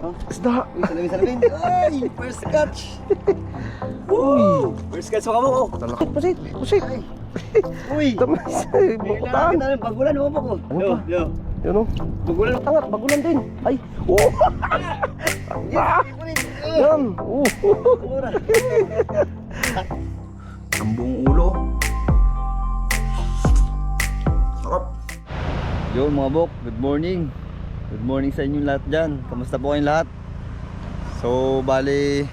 Huh? Isda. Uy, salamin. Ay, first catch. Uy. First catch mo ka mo. Talakit, pusit. Pusit. Ay. Uy. Tamas. Kailangan Bukutan. kita ng bagulan mo ko. Ano pa? Yo. Yun o. Bagulan. Tangat, bagulan din. Ay. Oh. Ah. Yan. Mura. Ang buong ulo. Sarap. Yo mga bok, good morning. Good morning sa inyong lahat dyan. Kamusta po kayong lahat? So bali,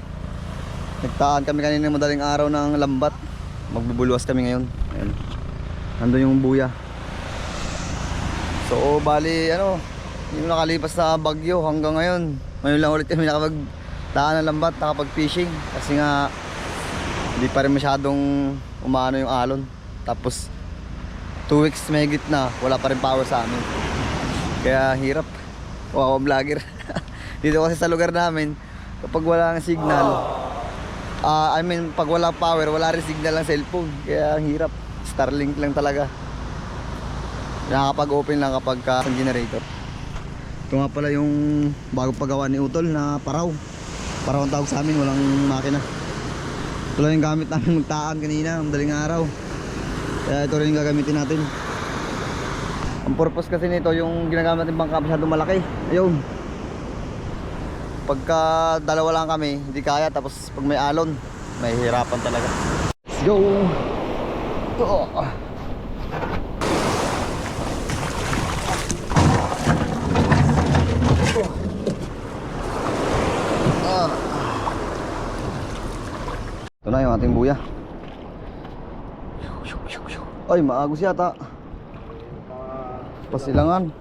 nagtaan kami kanina ng madaling araw ng lambat. Magbubulwas kami ngayon. Ayan. Nandun yung buya. So bali ano, yung nakalipas na bagyo hanggang ngayon. Ngayon lang ulit kami nakapagtaan ng lambat, nakapag-fishing. Kasi nga hindi pa rin masyadong umano yung alon. Tapos 2 weeks mahigit na, wala pa rin power sa amin. Kaya hirap. Wow, vlogger. Dito kasi sa lugar namin, kapag wala ng signal, pag wala power, wala rin signal ng cellphone. Kaya ang hirap. Starlink lang talaga. Nakakapag-open lang kapag ang generator. Ito nga pala yung bago paggawa ni Utol na paraw. Paraw ang tawag sa amin, walang makina. Ito lang yung gamit namin magtaan kanina, ang daling araw. Kaya ito rin yung gagamitin natin. Ang purpose kasi nito, yung ginagamit natin bangka masyadong malaki. Ayun. Pagka dalawa lang kami, hindi kaya. Tapos pag may alon, may hirapan talaga. Let's go! Ito na yung ating buya. Ay, maagos yata. Pasilangan.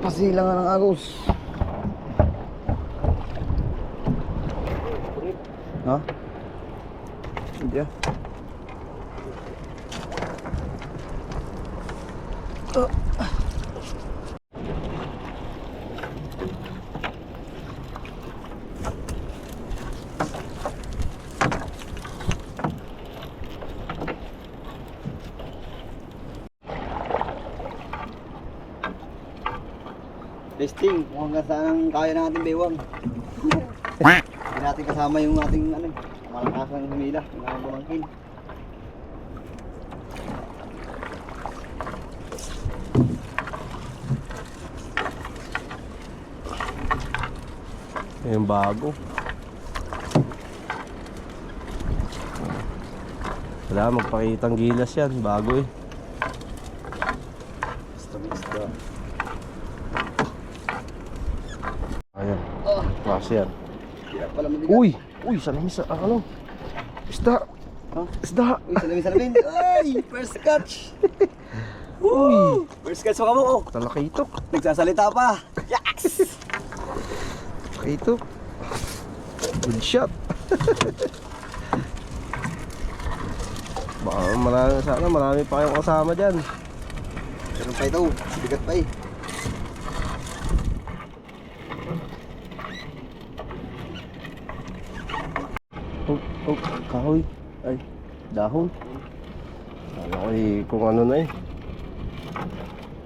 Pasilangan ng agos. Ha? Hindi ah. Testing kung hanggang saan ang kaya natin bewang. Hindi natin kasama yung ating malakasang humila, yung ating bumangkin. Yung bago. Wala, magpakitang gilas yan. Bago eh. Isda. Ayan. Oh, Kasi yan. hirap pala madigat. Uy! Uy! Salamis. Ano? Isda! Huh? Isda! Uy, salamin. Ay, first catch. Uy! First catch mo ka mo. Talakitok. Nagsasalita pa. Yes! Talakitok. Good shot. Baka marami pa kayong kasama dyan. Meron pa ito. Bigat pa eh. Oh, kahoy. Ay, dahon. Kala ko kung ano na eh.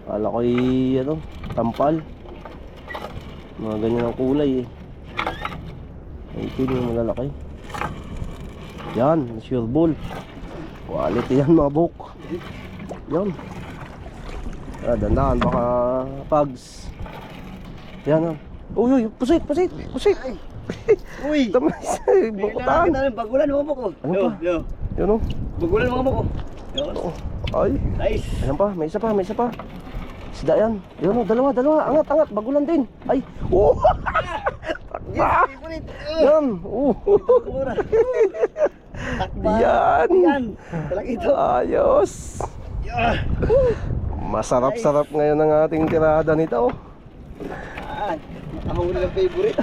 Kala ko tampal. Mga ganyan ang kulay eh. Ito yung malalaki. Yan, sure ball. Quality yan mga buk. Yan. Dandahan baka pags. Yan. Uy, pusit. Uy! Tamas. Kailangan Bukutan. kita ng bagulan mo ko. Ano pa? Yo. Yun o. Bagulan mo ko. Yo. Ay. Nice. Ayan pa, may isa pa. Isda yan. Yun o, dalawa. Angat, bagulan din. Ay. Oh. Yes, favorite. Yan. Mura. Takba. Yan. Talaga ito. Ayos. Yeah. Masarap-sarap ngayon ang ating tirada nito. Ay, nakahuli ng favorite.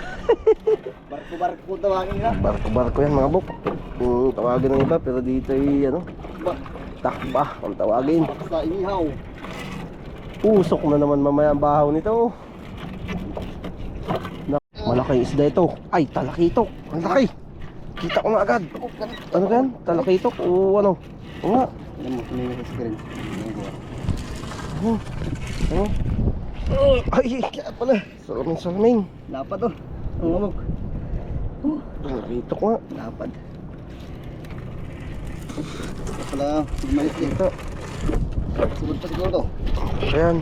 Barko tawagin nga. Barko yan mga buk. Tawagin ng iba pero dito ay takba ang tawagin. Sa inihaw. Usok na naman mamaya ang bahaw nito. Malaking isda ito. Ay, talakitok. Ang laki. Kita ko na agad. Ano yan? Talakitok o ano? Oo nga. Alam mo, may screen. Ano? Ay, Kaya pala. salaming. Lapad oh. Ang mamok. Talakitok nga. Lapad. Kaya pala. Magmalit eh. Ito. Sugod pa siguro to. Ayan.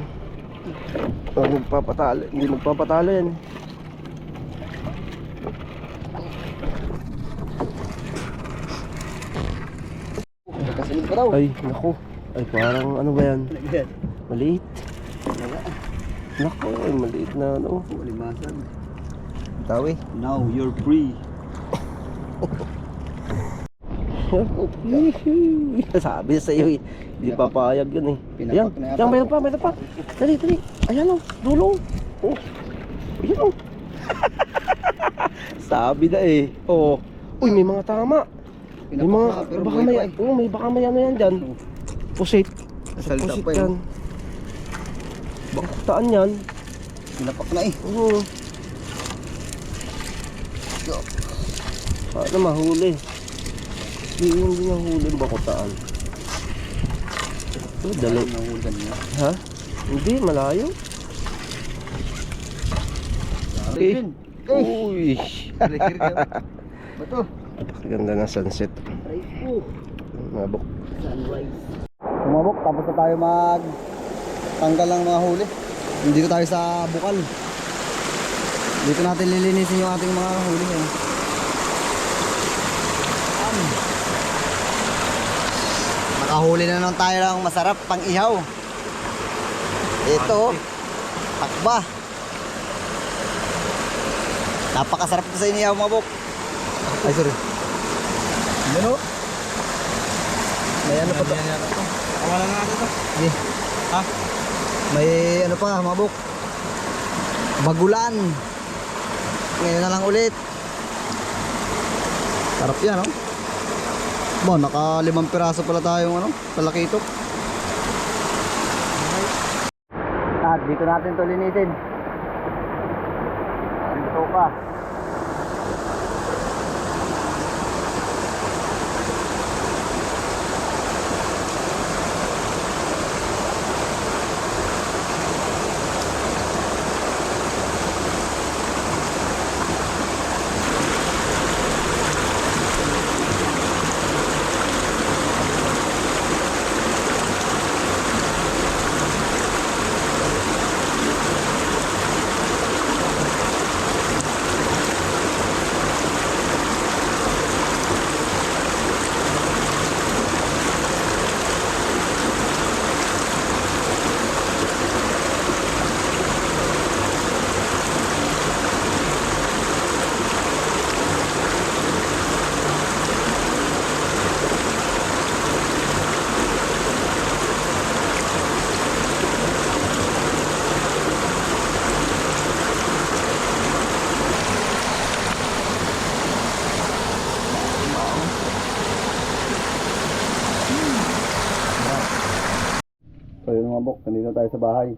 Huwag magpapatalo. Hindi magpapatalo yan. Kasunod pa daw. Ay, naku. Ay, parang ano ba yan? Lagyan. Maliit. Wala. Naku, ay maliit na ano. Limasan. Tawi. Now you're free. Sabi sa iyo eh. Hindi papayag yun eh. Ayan, Pinapak na yata. ayan, mayroon pa. Dali, dali. Ayan o, dulong. Oh. Ayan o. Sabi na eh. Oo. Uy, may mga tama. May mga, Pinapak na, pero baka buhay may, pa eh. baka may ano yan dyan. Pusit. Kasalda Pusit pa eh. yan. Baktaan yan. Pinapak na eh. Oo. Paano mahuli? Hindi nahuli ang bakutaan. Oh, dali. Nahulan niya. Ha? Hindi, malayo. Eh. Uy. Trigger ka. Bato. Ganda ng sunset. Try ko. Mabok. Sunrise. Umabok, tapos na tayo tanggal ng mga huli. Dito tayo sa bukal. Dito natin lilinisin yung ating mga huli. Nakahuli na naman tayo ng masarap pang ihaw. Ito, takba. Napakasarap ito sa inihaw, mabok. Ay, sorry. Yan o. May ano pa to? Kawalan na natin to. Sige. Ha? May ano pa, mabok. Bagulan. Ngayon na lang ulit. Sarap yan, no? Bo, naka 5 piraso pala tayong ano, talakitok. At dito natin to linisin. Dito pa. So yun mga bok, nandito tayo sa bahay.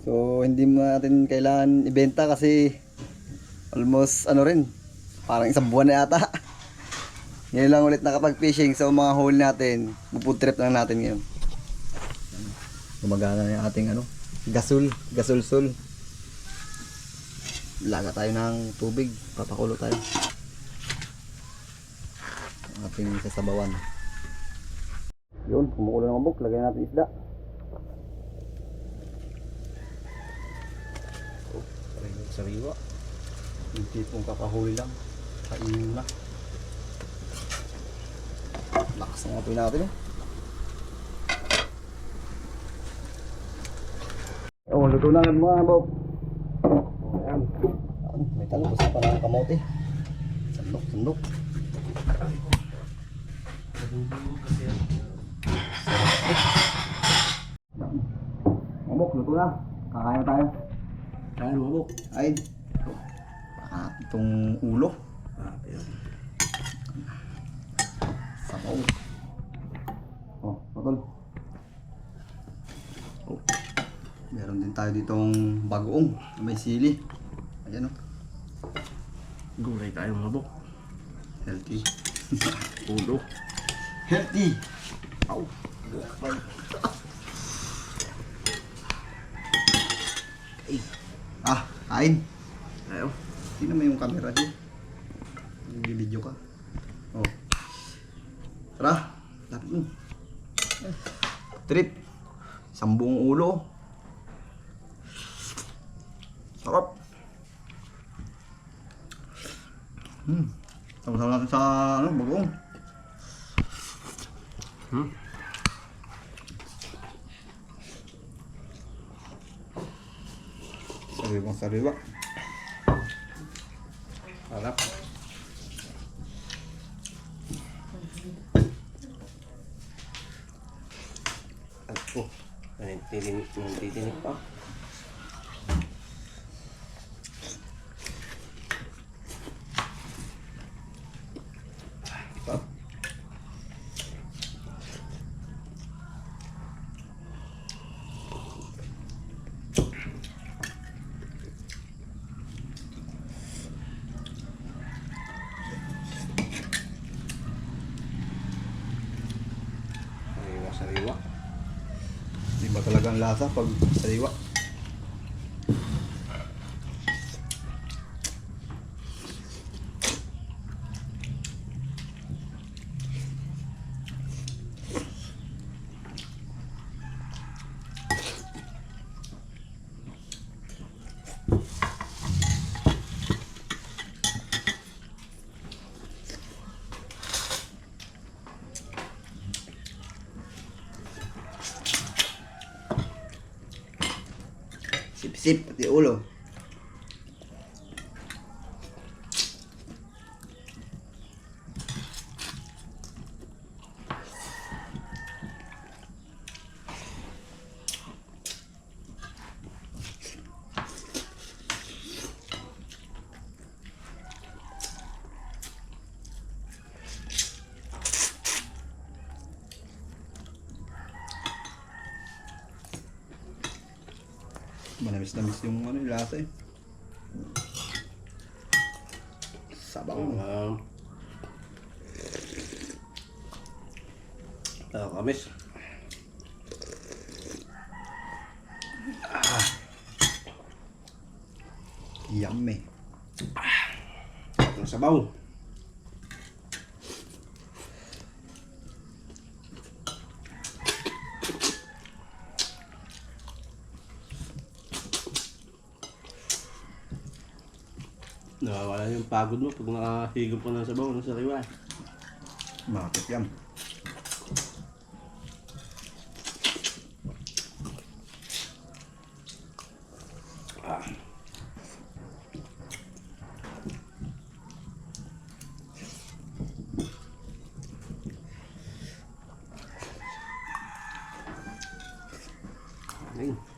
So hindi mo natin kailangan ibenta kasi almost ano rin, parang 1 buwan na yata. Ngayon lang ulit nakapag-fishing, so mga hole natin, mag-food trip lang natin ngayon. Gumagana na yung ating ano, gasul-sul. Laga tayo ng tubig, papakulo tayo. Ang ating sasabawan. Yun, kumukulo ng mabok, lagyan natin isda. Sariwa. Yung tipong kakahuli lang, kainin na. Lakas ng apoy natin Oh, luto na ng mga bok. Ayan. May talong pa ng kamote. Sandok. Mabok, luto na. Kakain na tayo. Kain mo, Bok. Ay. Itong ulo. Sabaw. Oh, patol. Oh. Meron din tayo ditong bagoong. May sili. Ayan oh. Gulay tayo, mga Bok. Healthy. Ulo. Healthy. Au. Ah, kain. Ayaw. Tingnan mo yung camera dyan. Nag-video ka. Oh. Tara. Lapit mo. Trip. Isang buong ulo. Sarap. Sama-sama natin sa bagong. Sariwang sariwa. Harap. Oh, nantidinig pa. Sarap. Sariwa. Iba talaga ang lasa pag sariwa. Sip-sip pati ulo. Manamis-namis yung ano, yung lasa eh. Sabang. Kamis. Yummy. Ang sabaw. Nawawala yung pagod mo pag nakahigop ka ng sabaw ng sariwa. Makakit yan. Ayun.